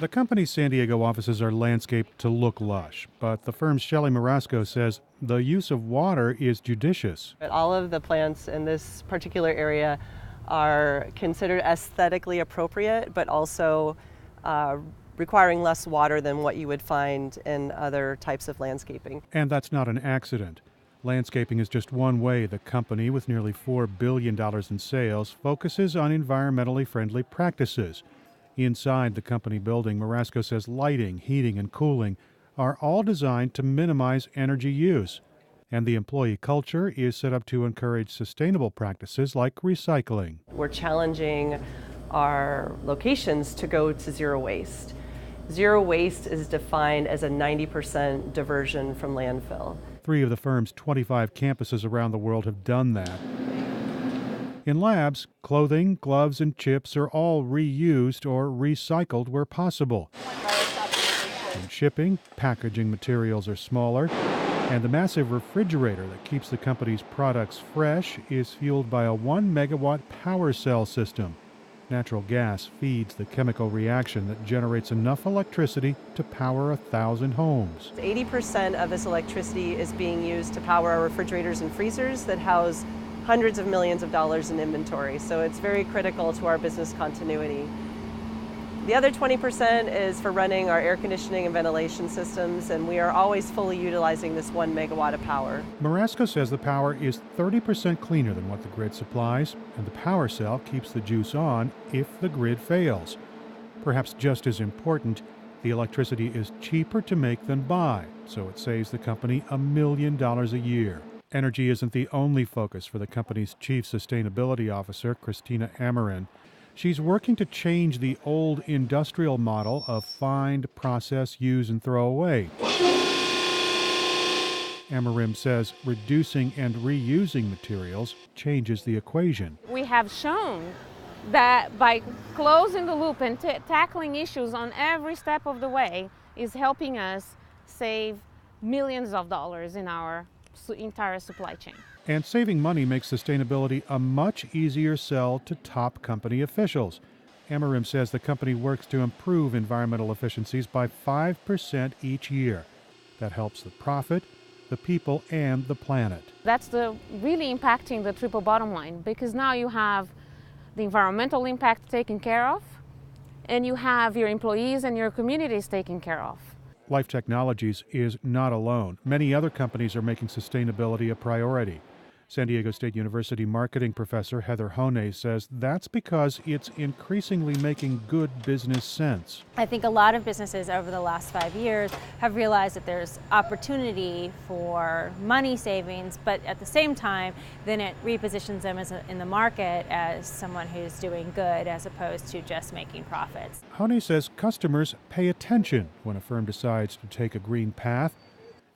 The company's San Diego offices are landscaped to look lush, but the firm's Shelley Marasco says the use of water is judicious. All of the plants in this particular area are considered aesthetically appropriate, but also requiring less water than what you would find in other types of landscaping. And that's not an accident. Landscaping is just one way the company, with nearly $4 billion in sales, focuses on environmentally friendly practices. Inside the company building, Marasco says lighting, heating, and cooling are all designed to minimize energy use. And the employee culture is set up to encourage sustainable practices like recycling. We're challenging our locations to go to zero waste. Zero waste is defined as a 90% diversion from landfill. 3 of the firm's 25 campuses around the world have done that. In labs, clothing, gloves, and chips are all reused or recycled where possible. In shipping, packaging materials are smaller, and the massive refrigerator that keeps the company's products fresh is fueled by a 1-megawatt power cell system. Natural gas feeds the chemical reaction that generates enough electricity to power 1,000 homes. 80% of this electricity is being used to power our refrigerators and freezers that house hundreds of millions of dollars in inventory, so it's very critical to our business continuity. The other 20% is for running our air conditioning and ventilation systems, and we are always fully utilizing this 1 megawatt of power. Marasco says the power is 30% cleaner than what the grid supplies, and the power cell keeps the juice on if the grid fails. Perhaps just as important, the electricity is cheaper to make than buy, so it saves the company $1 million a year. Energy isn't the only focus for the company's chief sustainability officer, Cristina Amorim. She's working to change the old industrial model of find, process, use, and throw away. Amorim says reducing and reusing materials changes the equation. We have shown that by closing the loop and tackling issues on every step of the way is helping us save millions of dollars in our entire supply chain. And saving money makes sustainability a much easier sell to top company officials. Amorim says the company works to improve environmental efficiencies by 5% each year. That helps the profit, the people, and the planet. That's really impacting the triple bottom line, because now you have the environmental impact taken care of, and you have your employees and your communities taken care of. Life Technologies is not alone. Many other companies are making sustainability a priority. San Diego State University marketing professor Heather Hone says that's because it's increasingly making good business sense. I think a lot of businesses over the last 5 years have realized that there's opportunity for money savings, but at the same time, then it repositions them in the market as someone who's doing good as opposed to just making profits. Hone says customers pay attention when a firm decides to take a green path.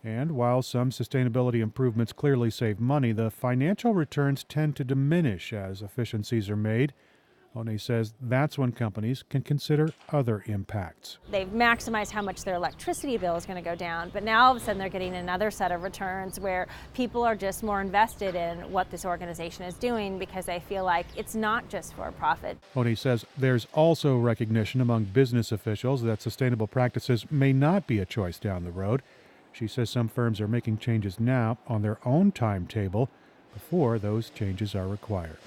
And while some sustainability improvements clearly save money, the financial returns tend to diminish as efficiencies are made. Hone says that's when companies can consider other impacts. They've maximized how much their electricity bill is going to go down, but now all of a sudden they're getting another set of returns where people are just more invested in what this organization is doing because they feel like it's not just for profit. Hone says there's also recognition among business officials that sustainable practices may not be a choice down the road. She says some firms are making changes now on their own timetable before those changes are required.